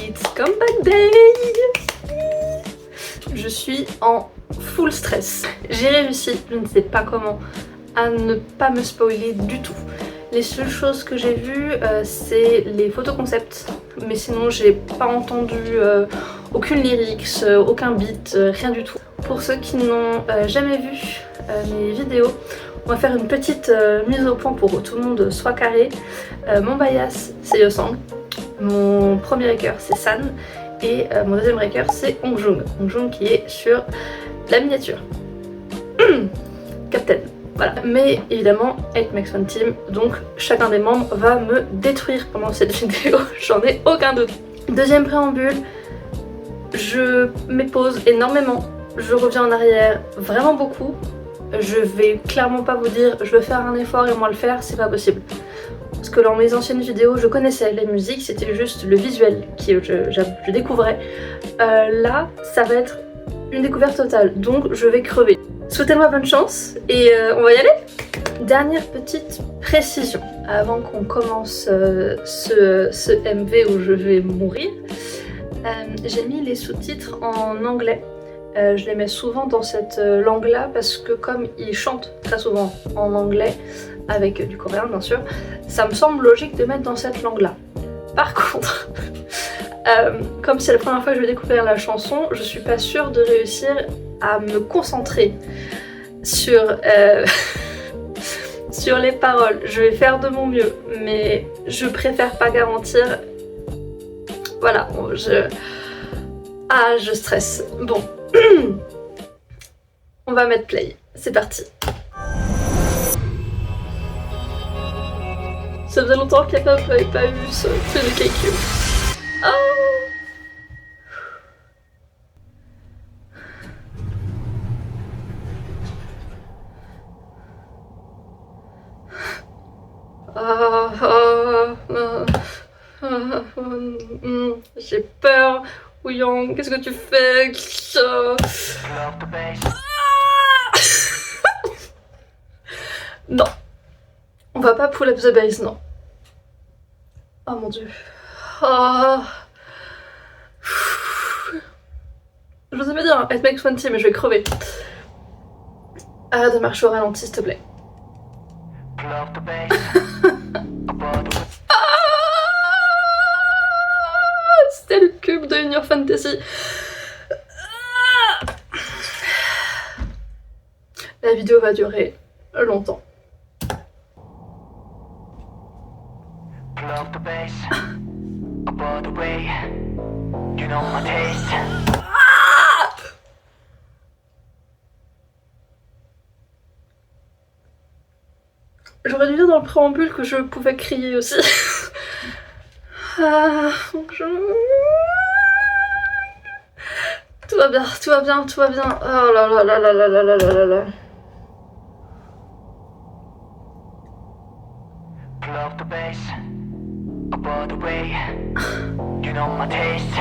It's comeback day. Je suis en full stress. J'ai réussi, je ne sais pas comment, à ne pas me spoiler du tout. Les seules choses que j'ai vues, c'est les photos concept, mais sinon j'ai pas entendu aucune lyrics, aucun beat, rien du tout. Pour ceux qui n'ont jamais vu mes vidéos, on va faire une petite mise au point pour que tout le monde soit carré. Mon bias c'est Yeosang, mon premier breaker c'est San et mon deuxième breaker c'est Hongjoong. Hongjoong qui est sur la miniature. Captain. Voilà. Mais évidemment, It Makes One Team, donc chacun des membres va me détruire pendant cette vidéo, j'en ai aucun doute. Deuxième préambule, je m'épose énormément, je reviens en arrière vraiment beaucoup. Je vais clairement pas vous dire je veux faire un effort et moi le faire, c'est pas possible. Parce que dans mes anciennes vidéos, je connaissais les musiques, c'était juste le visuel que je découvrais. Là, ça va être une découverte totale, donc je vais crever. Souhaitez-moi bonne chance et on va y aller. Dernière petite précision avant qu'on commence ce MV où je vais mourir. J'ai mis les sous-titres en anglais. Je les mets souvent dans cette langue-là parce que comme ils chantent très souvent en anglais, avec du coréen bien sûr, ça me semble logique de mettre dans cette langue-là. Par contre, comme c'est la première fois que je vais découvrir la chanson, je suis pas sûre de réussir à me concentrer sur, sur les paroles. Je vais faire de mon mieux, mais je préfère pas garantir. Voilà, je stresse. Bon, on va mettre play, c'est parti. Ça faisait longtemps que quelqu'un n'avait pas vu ce truc de KQ. Oh. J'ai peur. Wooyoung, qu'est-ce que tu fais? Non. On va pas pull up the bass, non. Oh mon dieu. Oh. Je vous avais dit, hein, It Makes One Team, mais je vais crever. Arrête de marcher au ralenti, s'il te plaît. C'était le cube de Union Fantasy. La vidéo va durer longtemps. J'aurais dû dire dans le préambule que je pouvais crier aussi. Tout va bien, tout va bien, tout va bien. Oh là là là là là là là là là. Love the bass, above the way. You know my taste,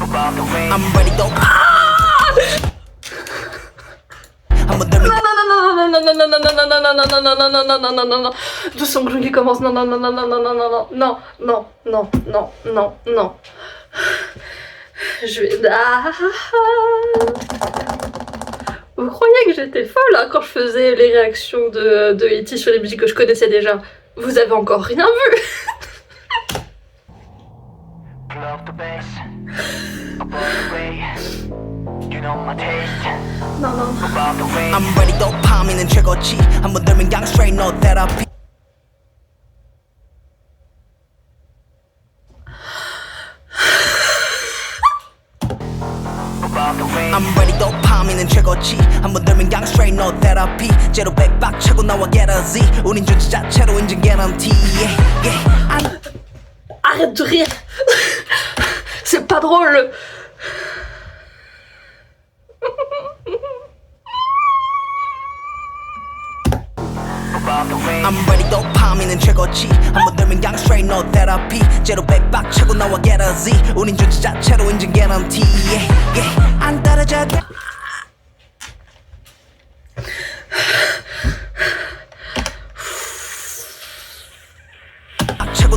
above the way. I'm ready to. Non. De son qui commence. Non. Je vais. Vous croyez que j'étais folle hein, quand je faisais les réactions de E.T. sur les musiques que je connaissais déjà? Vous avez encore rien vu. Non. I'm ready 도파민은 최고치 한번 들면 강 straight no therapy 제로 백박 차고 나와 get a Z 우린 존재 자체로 인증 guarantee Arrête de rire. C'est pas drôle. I'm ready 도파민은 최고치 한번 들면 강 straight no therapy 제로 백박 차고 나와 get a Z 우린 존재 자체로 인증 guarantee 안 떨어져도 차고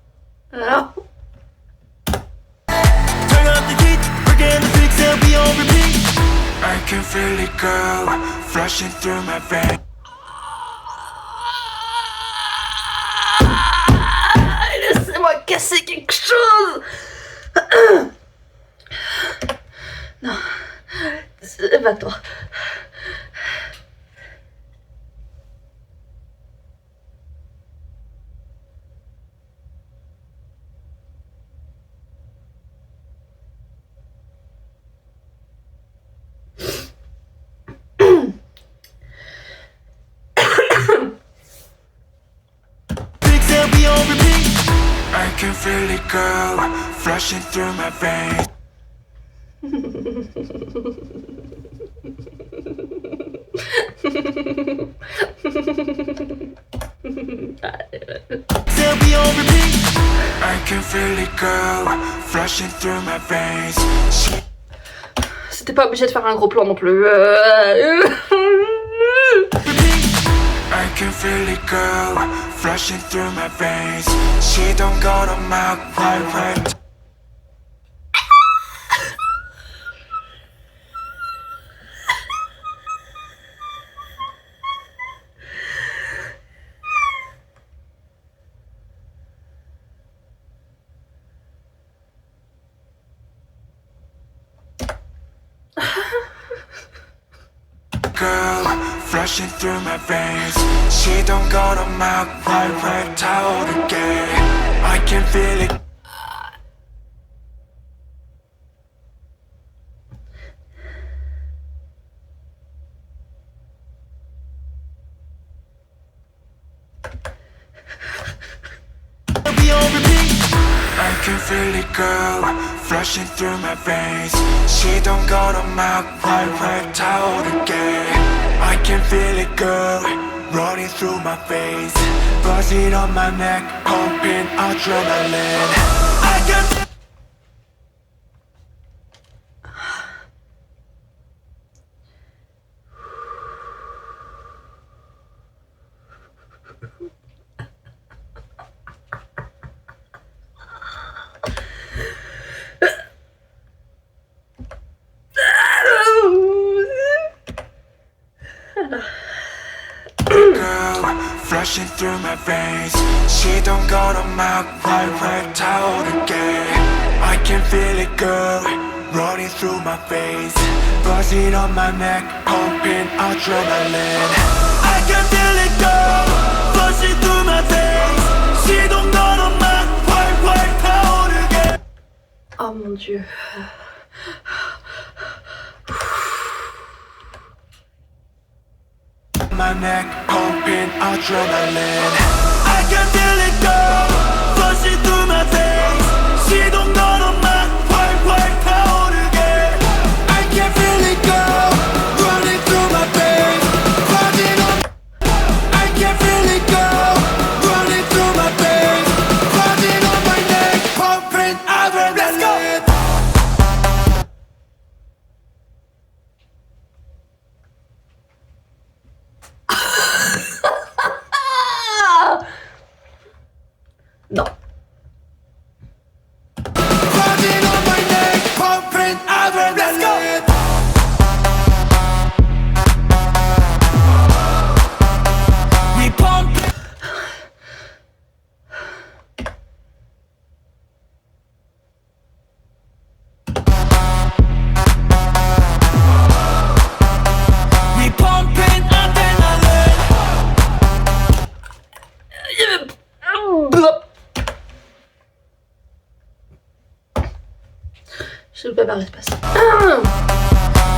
Alors. Turn up the heat, forget the pixel, be on repeat. I can feel it, girl, flashing through my veins. Laissez-moi casser quelque chose. Non. Va-t'en. I can feel it, girl, flashing through my veins. I can feel it, girl, flashing through my veins. C'était pas obligé de faire un gros plan non plus. I can feel it, girl, flashing through my veins. She don't go to my right. Girl, flashing through my veins. She don't go to my right out again. I can feel it. I can feel it, girl, flashing through my veins. She don't go to my right out again. I can feel it, girl, running through my face, buzzing on my neck, pumping adrenaline. I can. Girl, flashing through my veins. She don't go to my right out again. I can feel it, girl, running through my face, buzzing on my neck, pumping adrenaline. I can feel it, girl, flashing through my face. She don't go to my right out again. Oh mon Dieu. My neck pumping adrenaline. I can feel it, girl, flashing through my face. She don't go to my right out again. I can feel it, girl, running through my veins, buzzing on. I can feel it, girl, running through my veins, buzzing on my neck, pumping adrenaline. Non. Buzzing on my neck, pumping adrenaline. We pump. We pumping adrenaline. Je ne peux pas l'espace.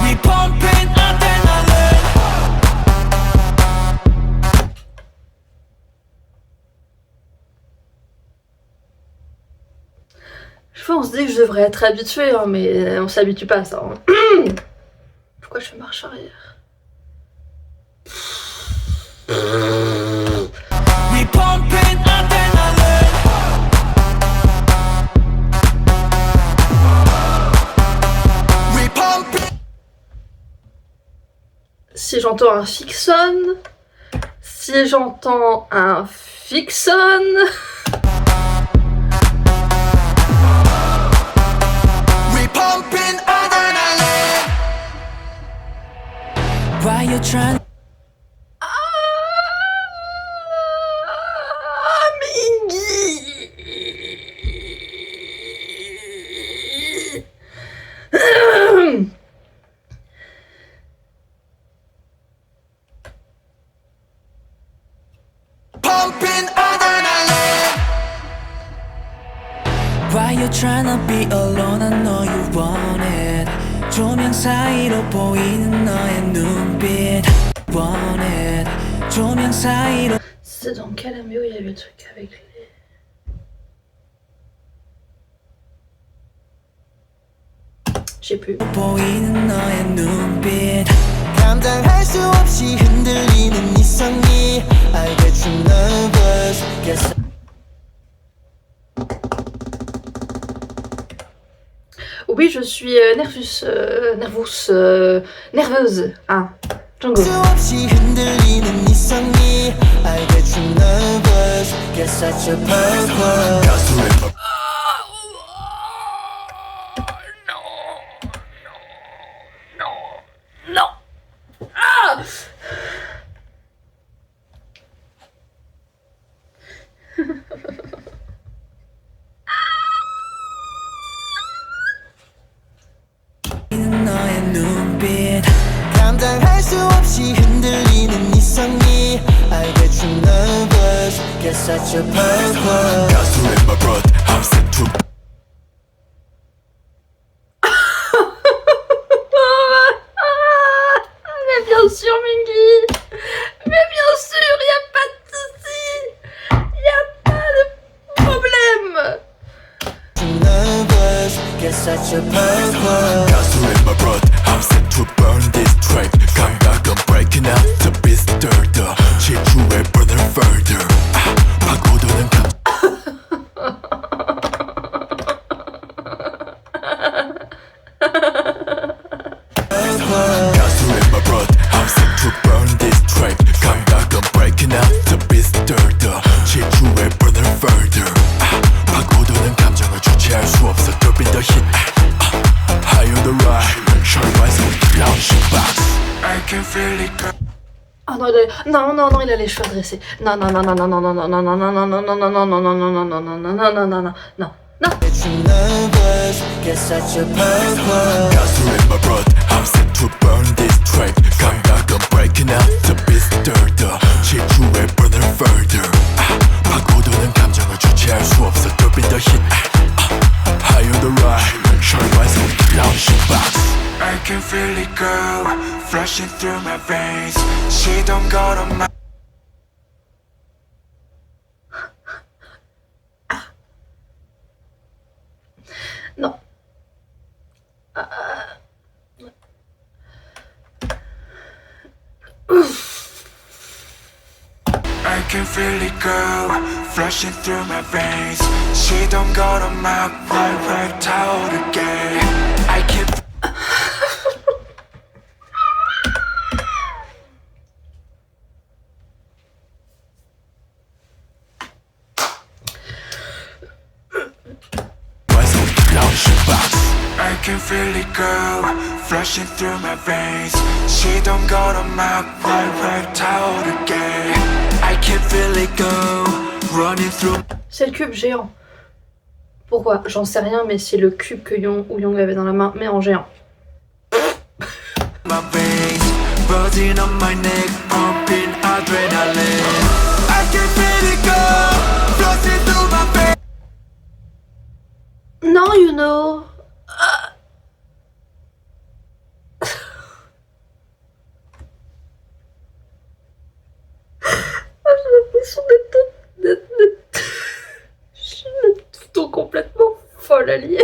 We pumping adrenaline. Je pense que je devrais être habituée, hein, mais on s'habitue pas à ça. Hein. Pourquoi je fais marche arrière? We pumping adrenaline. We pumping. Si j'entends un fixon, si j'entends un fixon, trying pumping adrenaline. Why you tryna be alone? I know you want it. 조명 사이로 보이는 너의 눈빛. Want it. 조명 사이로. C'est dans quel MV où il y avait le truc avec les... J'ai plus. 보이는 너의 눈빛. 감당할 수 없이 흔들리는 이성이. I get you nervous. Guess Oui, je suis nerveuse. Ah, Django. 수 없이 흔들리는 이성이. I get you nervous. Guess that's your purpose. Non. Ah. 너의 눈빛 감당할 수 없이 흔들리는 이성이 I get you nervous Guess that's your purpose 가수 in my blood I'm set to Mais bien sûr, Mingy. Mais bien sûr, y a pas de souci. Y a pas de problème. nervous Guess that's your purpose 가수 in my blood I'm set to burn this track 감각은 breaking out The beat stirred up 질주에 burn it further 파고드는 감 가수 in my blood I'm set to burn this track 감각은 breaking out The beat stirred up 질주에 burn it further 파고드는 감정을 주체할 수 없어 Turbine the hit High on the ride Short rise down shoebox I can feel it Oh non, il a les cheveux dressés. Non. Get you nervous, guess that's your purpose 가수 in my blood, I'm set to burn this track 감각은 breaking out, the beat stirred up 질주에 burn it further 파고드는 감정을 주체할 수 없어 Turbine the hit High on the ride, short rise down shoebox I can feel it go, flashing through my veins She don't go to my Non. I can feel it go, flashing through my veins She don't go to my right out again I can I can feel it go, flashing through my veins She don't go to my right out again I can feel it go, running through C'est le cube géant. Pourquoi? J'en sais rien, mais c'est le cube que Young avait dans la main, mais en géant. my veins, buzzing on my neck, pumping adrenaline I can feel it go, flashing through my veins Non, you know. J'ai l'impression d'être je suis tout le temps complètement folle alliée.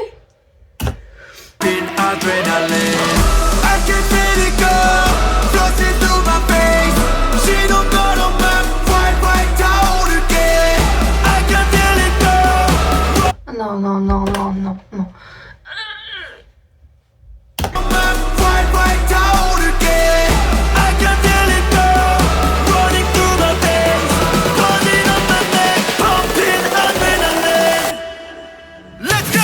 in adrenaline I can feel it go, flashing through my veins She don't go to my right out again I can feel it go Non. right out again I can feel it go, running through my veins Buzzing on my neck, pumping adrenaline Let's go!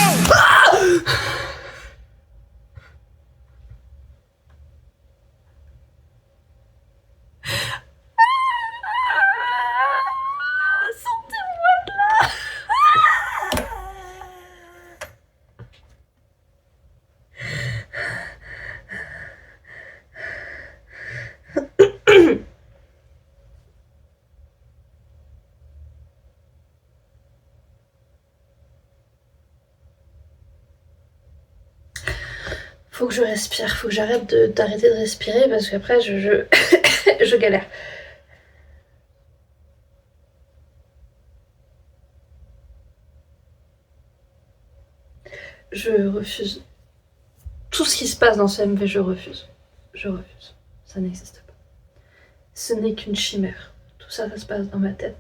Faut que je respire, faut que j'arrête d'arrêter de respirer parce qu'après je galère. Je refuse. Tout ce qui se passe dans ce MV, je refuse. Je refuse. Ça n'existe pas. Ce n'est qu'une chimère. Tout ça, ça se passe dans ma tête.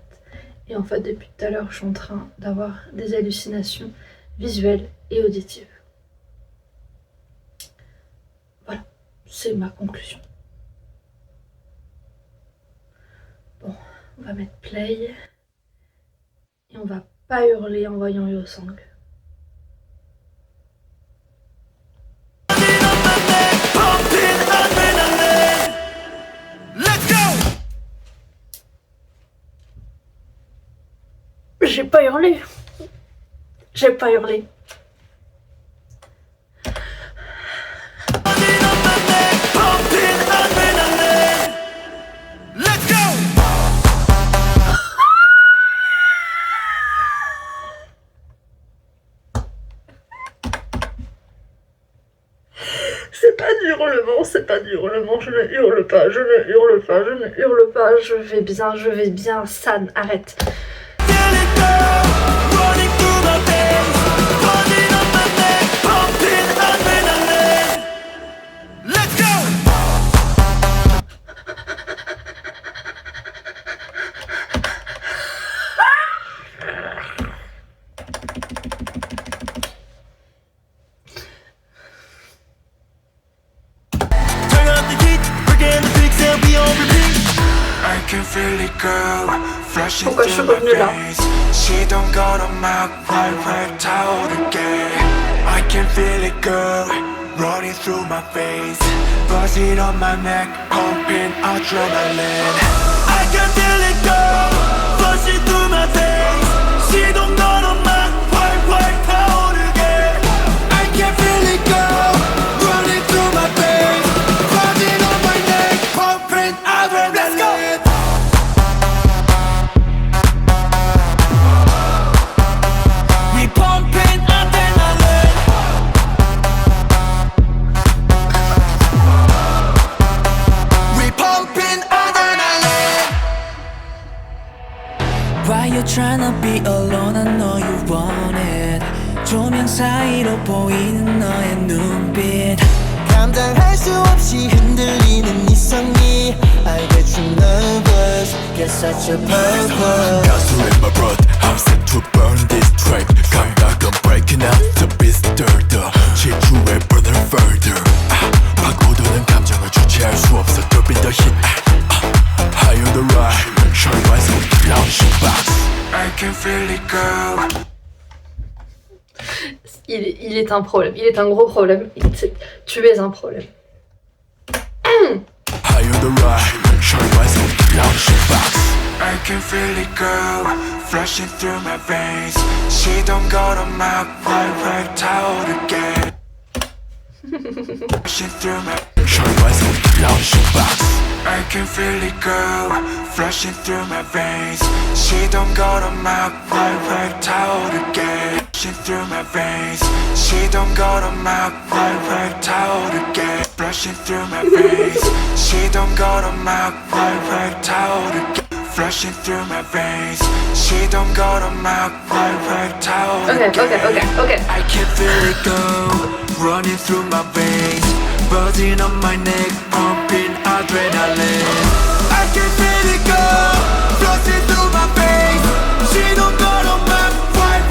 Et en fait, depuis tout à l'heure, je suis en train d'avoir des hallucinations visuelles et auditives. Voilà, c'est ma conclusion. Bon, on va mettre play. Et on va pas hurler en voyant Yosang. J'ai pas hurlé. J'ai pas hurlé. C'est pas du hurlement, c'est pas du hurlement, je ne hurle pas, je ne hurle pas, je ne hurle pas, je vais bien, San, arrête. Pourquoi je suis revenue là? She don't go to my right out again. I can feel it, girl, running through my face, buzzing on my neck, pumping adrenaline. I can feel it, girl, buzzing through my face. She don't go to my right out again. I can feel it, girl, running through my face, buzzing on my neck, pumping adrenaline. Let's go. Why you tryna be alone? I know you want it. 조명 사이로 보이는 너의 눈빛. 감당할 수 없이 흔들리는 이성이. I get you nervous, get such a purpose. 가수 in my blood, I'm set to burn this track. 감각은 breaking out, the beat stirred up. 질주에 burn her further. 파고드는 감정을 주체할 수 없어. Durbin the hit. High on the ride, shine my soul down shoebox. I can feel it, girl. Il est un problème, il est un gros problème. Tu es un problème. High on the ride, shine my soul down shoebox. I can feel it, girl, flashing through my veins. She don't go to my right out again. Flashing through my shine my soul down shoebox. I can feel it, girl, flashing through my veins. She don't go to my right out again. Flashing through my veins. She don't go to my right out again. Flashing through my veins. She don't go to my right out again. Flashing through my veins. She don't go to my right out again. Okay. I can feel it go running through my veins, buzzing on my neck, pumping adrenaline. I can feel it go flushing through my face. She don't go to my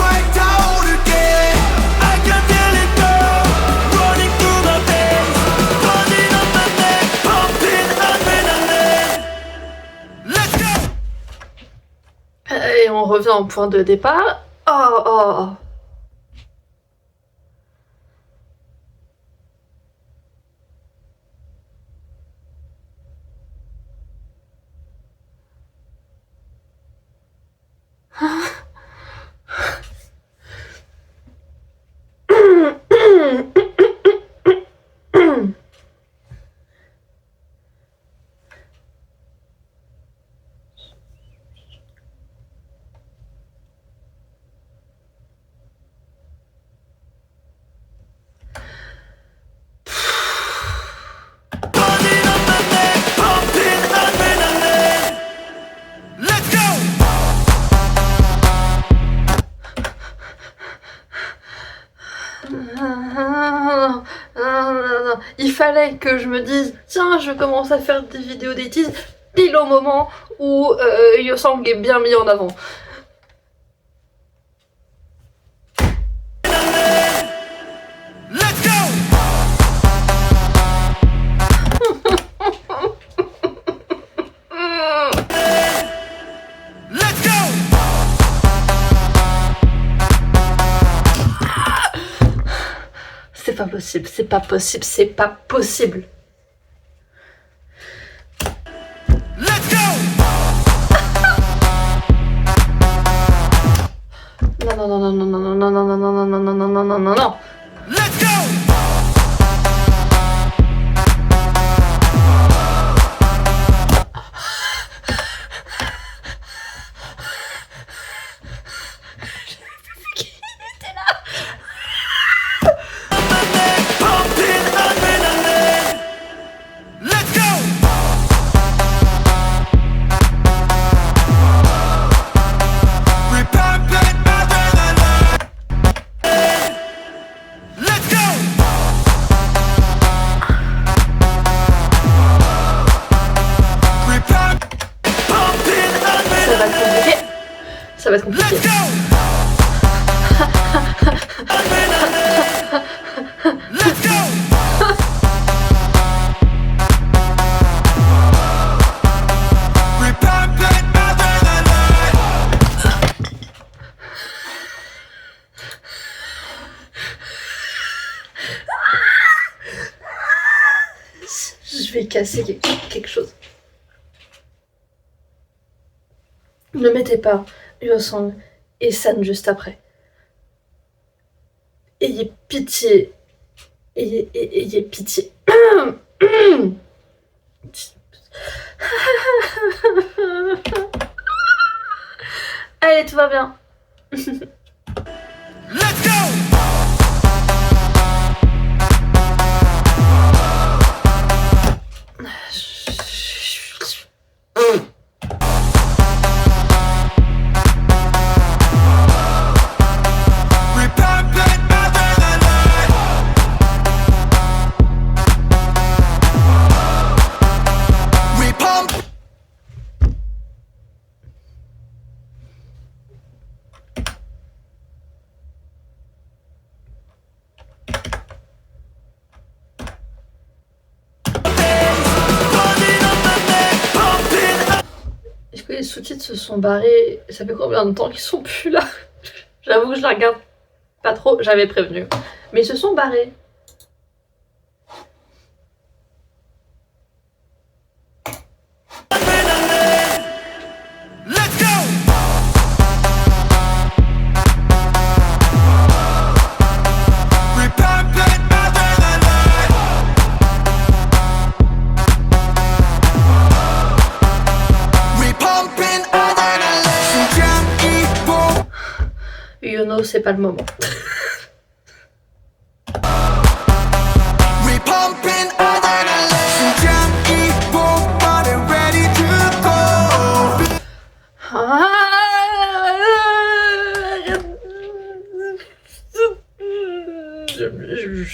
right out again. I can feel it go running through my veins, buzzing on my neck, pumping adrenaline. Let's go. Et on revient au point de départ. Oh. Il fallait que je me dise, tiens, je commence à faire des vidéos d'étis pile au moment où Yosang est bien mis en avant. C'est pas possible, c'est pas possible, c'est pas possible. Non, non, non, non, non, non, non, non, non, non, non, non, non, non, non, non, non. Let's go! Ça va être compliqué. Je vais casser quelque chose. Ne mettez pas Yosang et San juste après. Ayez pitié. Ayez pitié. Allez, tout va bien. Let's go! Les sous-titres se sont barrés. Ça fait combien de temps qu'ils sont plus là? J'avoue que je la regarde pas trop, j'avais prévenu. Mais ils se sont barrés. Yono, c'est pas le moment. J'ai plus.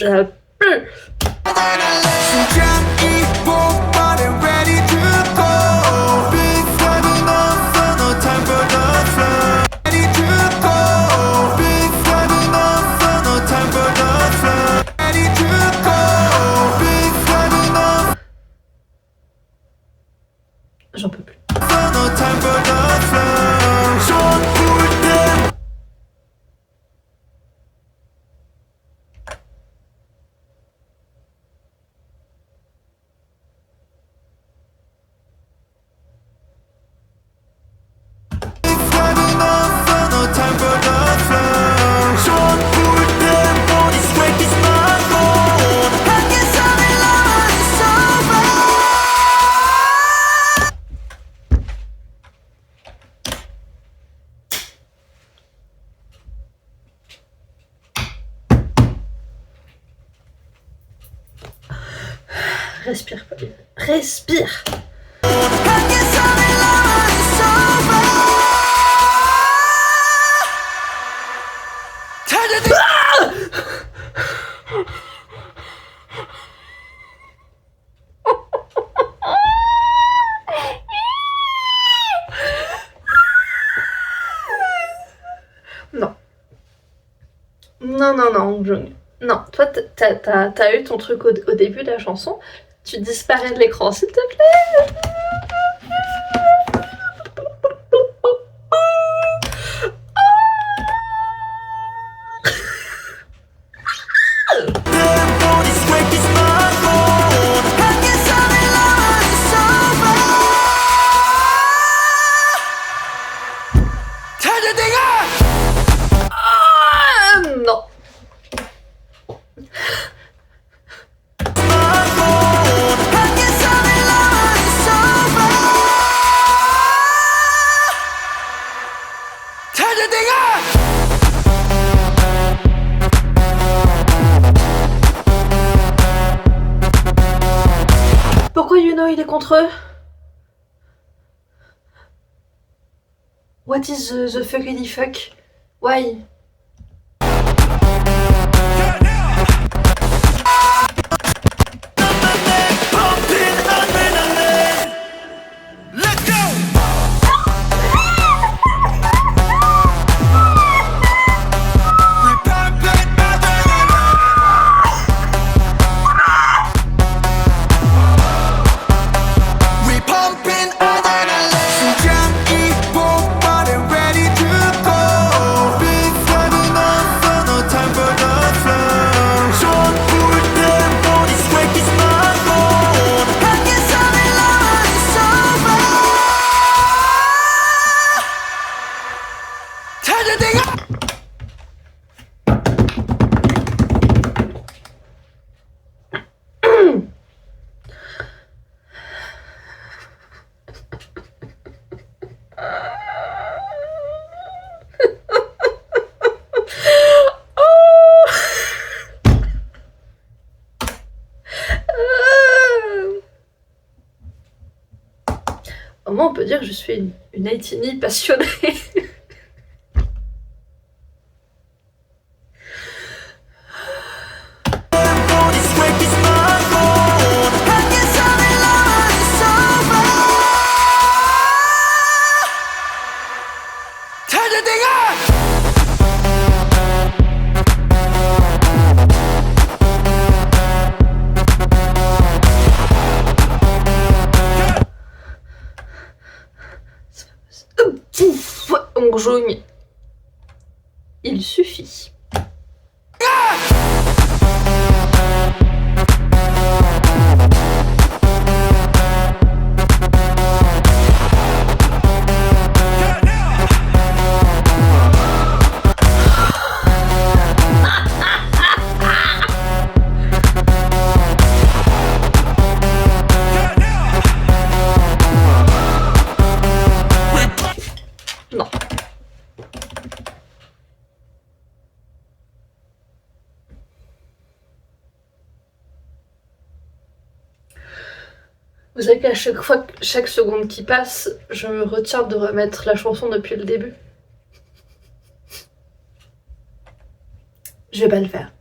J'en peux plus. Respire, Pauline. Respire. T'as eu ton truc au début de la chanson. Tu disparais de l'écran, s'il te plaît. Non. Pourquoi Yuno il est contre eux? What is the fuckity fuck? Why? Au moins on peut dire que je suis une Aitini passionnée. On rejoigne. Il suffit. Non. Vous savez qu'à chaque fois, chaque seconde qui passe, je me retiens de remettre la chanson depuis le début. Je vais pas le faire.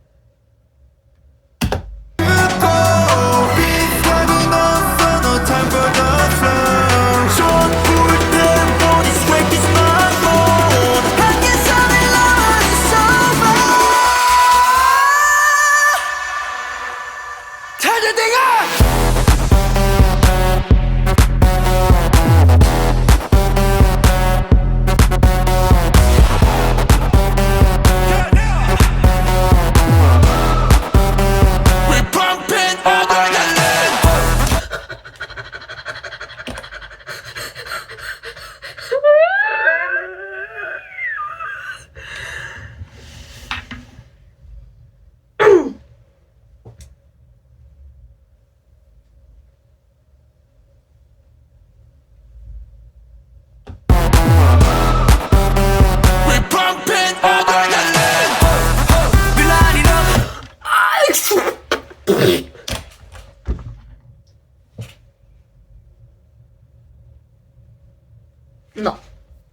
Non.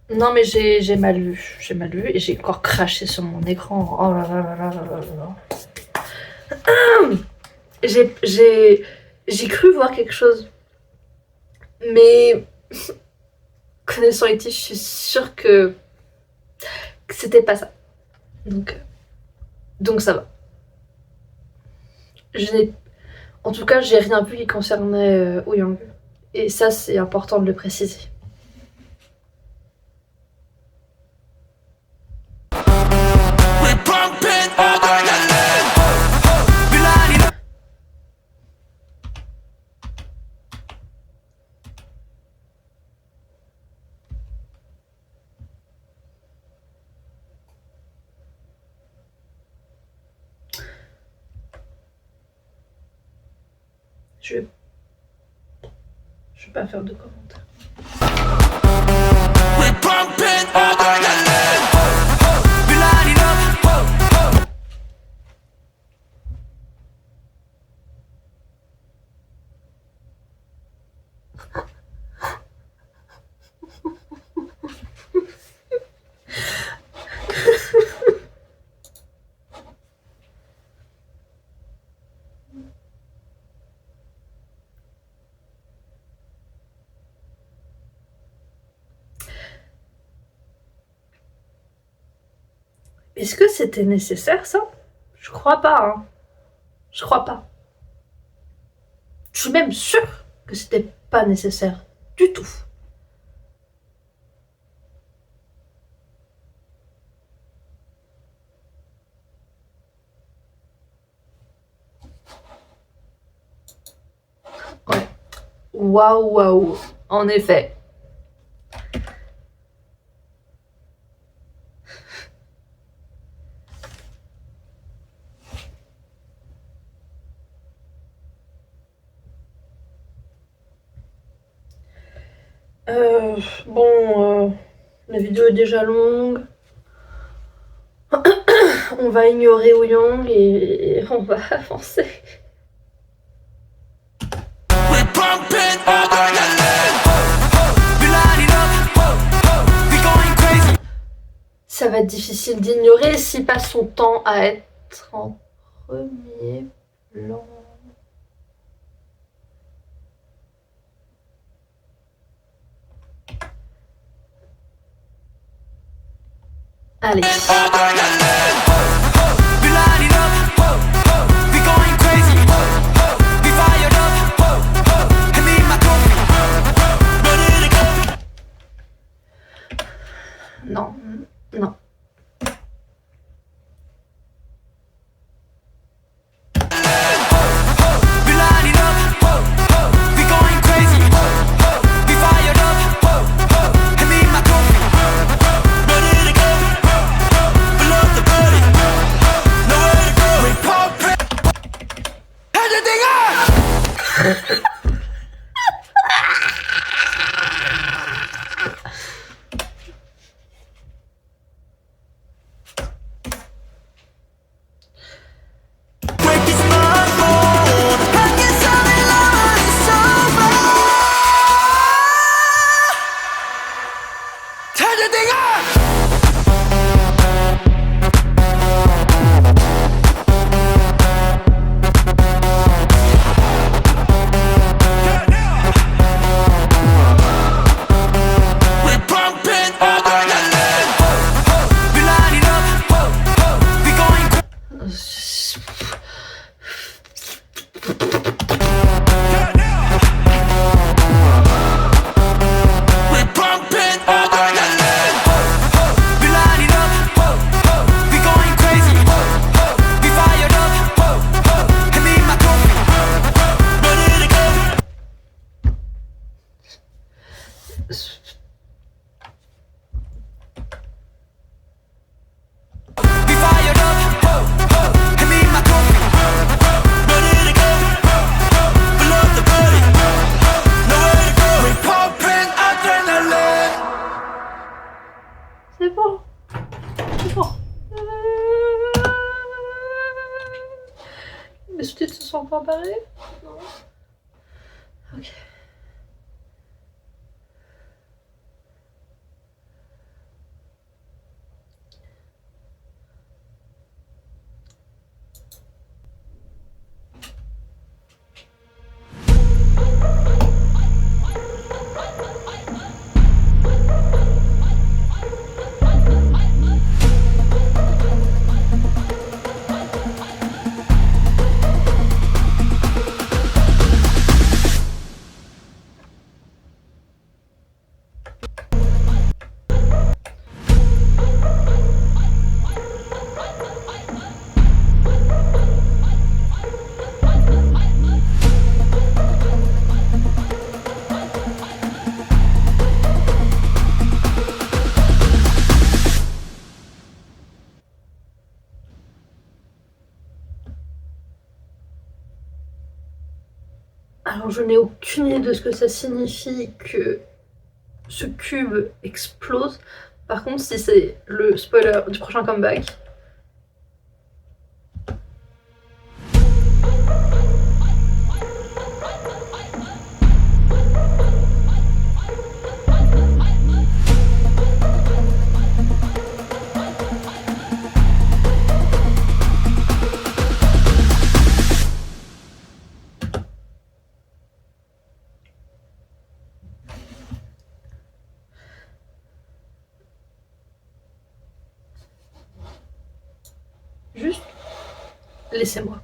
Non mais j'ai mal vu. J'ai mal vu et j'ai encore craché sur mon écran. Oh là là là là là là là. J'ai cru voir quelque chose. Mais connaissant Iti, je suis sûre que c'était pas ça. Donc ça va. En tout cas, j'ai rien vu qui concernait Ouyang. Et ça, c'est important de le préciser. Je vais pas faire de commentaires. Est-ce que c'était nécessaire, ça? Je crois pas, hein. Je crois pas. Je suis même sûre que c'était pas nécessaire du tout. Ouais. Waouh, waouh. En effet. La vidéo est déjà longue. On va ignorer Ouyang et on va avancer. Ça va être difficile d'ignorer s'il passe son temps à être en premier plan. Allez. Non, non. C'est bon. C'est bon. Les sous-titres se sont pas barrés? Non. Ok. Alors je n'ai aucune idée de ce que ça signifie que ce cube explose. Par contre, si c'est le spoiler du prochain comeback, juste laissez-moi.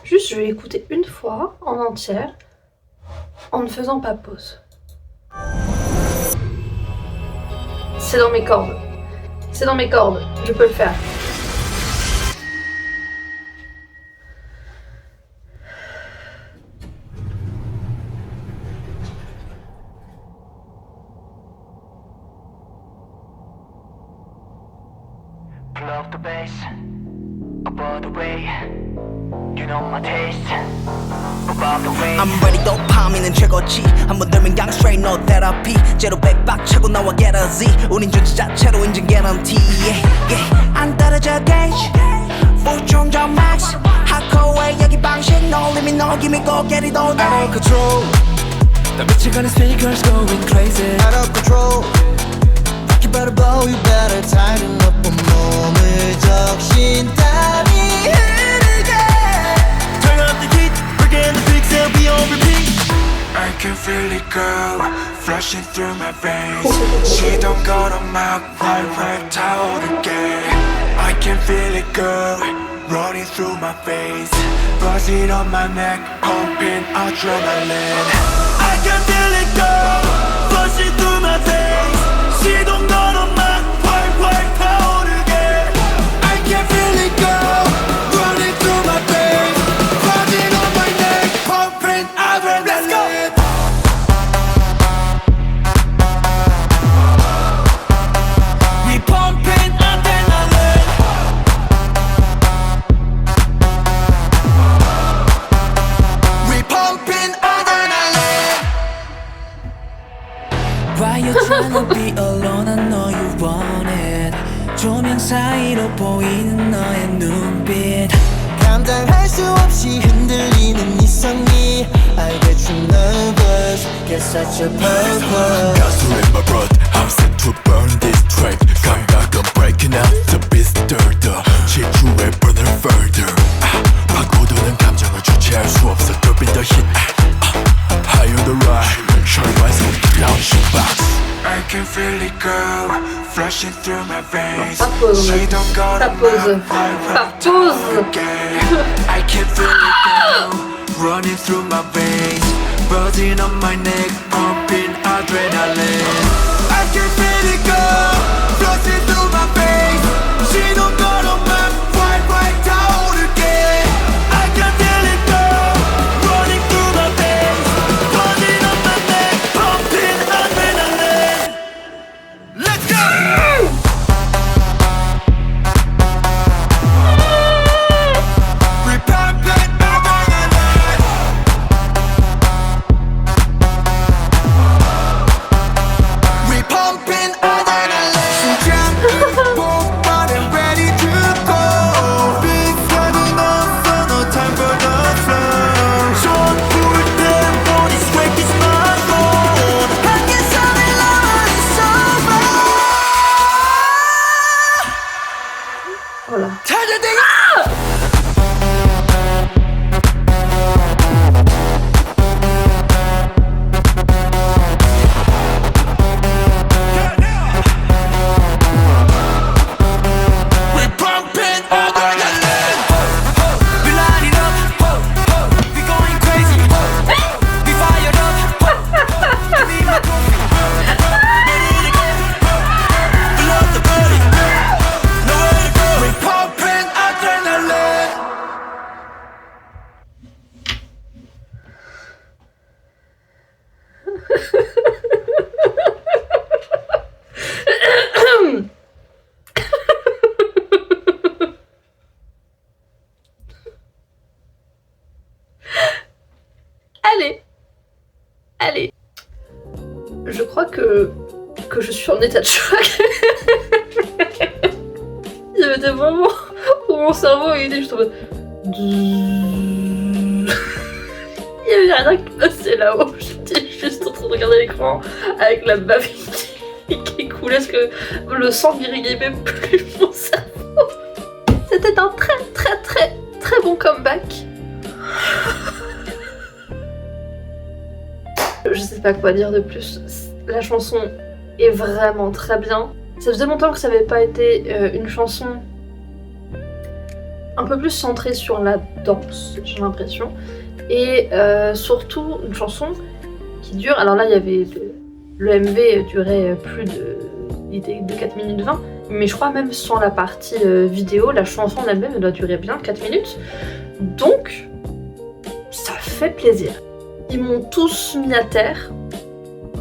Juste, je vais écouter une fois en entière en ne faisant pas pause. C'est dans mes cordes. C'est dans mes cordes. Je peux le faire. Love the bass, above the way. You know my taste, above the way. I'm ready 도파민은 최고치. 한번 들면 강 straight no therapy. 제로 백박 차고 나와 get a Z. 우린 존재 자체로 인증 guarantee. Yeah, yeah. 안 떨어져 gauge. Full 충전 max. Hardcore 여기 방식 no limit no gimme go get it all day. Out of control. 나 미쳐가는 speakers going crazy. Out of control. You better blow, you better tighten up on 몸을 적신 땀이 흐르게. Turn up the heat, we're getting the big sound, we on repeat. I can feel it go, flashing through my veins. 시동건 음악 활활 타오르게. I can feel it go, running through my veins. Buzzing on my neck, pumping adrenaline. I can feel it go, flashing through my veins. 시동 걸어 막 활활 타오르게. I can feel it go, running through my veins. Buzzing on my neck, pumping adrenaline. Let's go. We pumping adrenaline. We pumping adrenaline. Why you tryna be alone? I know you want it. 조명 사이로 보이는 너의 눈빛. 감당할 수 없이 흔들리는 이성이. I get you nervous. Get such a purpose. 가수 in my blood. I'm set to burn this track. 감각은 breaking out. The beast stirred. 질주에 burn it further. 파고드는 감정을 주체할 수 없어. Dropping the hit. High on the ride. Shine rise up the launching box. I can feel it go, flashing through my veins. Pas pause. 시동 걸어 Pas pause. Pas pause. I can feel it go, running through my veins. Buzzing on my neck, pumping adrenaline. I can feel it go, flashing through my veins. 시동 걸어 막 활활 타오르게. I can feel it go, running through my veins. Buzzing on my neck, pumping adrenaline. Let's go! We pumping adrenaline. We pumping adrenaline. Je crois que je suis en état de choc. Il y avait des moments où mon cerveau il était juste en mode... Il y avait rien qui passait là-haut. J'étais juste en train de regarder l'écran avec la bave qui coulait parce que le sang n'irriguait même plus mon cerveau. C'était un très bon comeback. Je sais pas quoi dire de plus. La chanson est vraiment très bien. Ça faisait longtemps que ça n'avait pas été une chanson un peu plus centrée sur la danse, j'ai l'impression. Et surtout une chanson qui dure... Alors là, il y avait... Le MV durait plus de... Il était de 4 minutes 20. Mais je crois même sans la partie vidéo, la chanson en elle-même elle doit durer bien 4 minutes. Donc, ça fait plaisir. Ils m'ont tous mis à terre.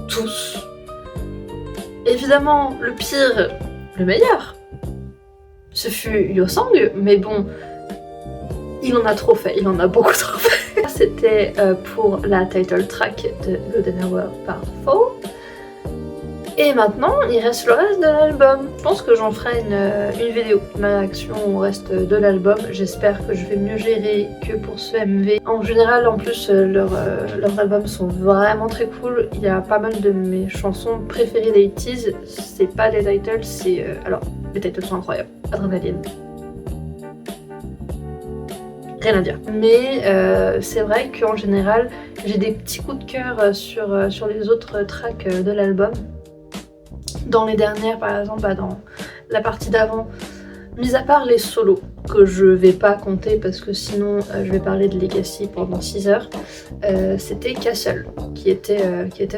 Tous. Évidemment, le pire, le meilleur, ce fut Yosang, mais bon, il en a trop fait, il en a beaucoup trop fait. C'était pour la title track de Golden Hour par Fall. Et maintenant, il reste le reste de l'album. Je pense que j'en ferai une vidéo, ma réaction au reste de l'album. J'espère que je vais mieux gérer que pour ce MV. En général, en plus, leurs albums sont vraiment très cool. Il y a pas mal de mes chansons préférées des 80s. C'est pas les titles, c'est... alors, les titles sont incroyables. Adrenaline. Rien à dire. Mais c'est vrai qu'en général, j'ai des petits coups de cœur sur les autres tracks de l'album. Dans les dernières, par exemple, dans la partie d'avant, mis à part les solos, que je vais pas compter parce que sinon je vais parler de Legacy pendant 6 heures, c'était Castle, qui était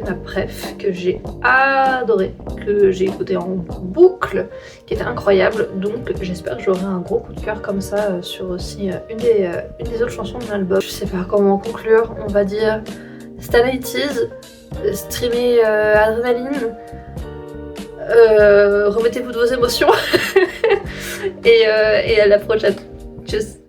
ma préf, que j'ai adoré, que j'ai écouté en boucle, qui était incroyable, donc j'espère que j'aurai un gros coup de cœur comme ça sur aussi une des autres chansons de l'album. Je sais pas comment conclure, on va dire Stan 80s, streamer Adrenaline, remettez-vous de vos émotions et à la prochaine. Tchuss.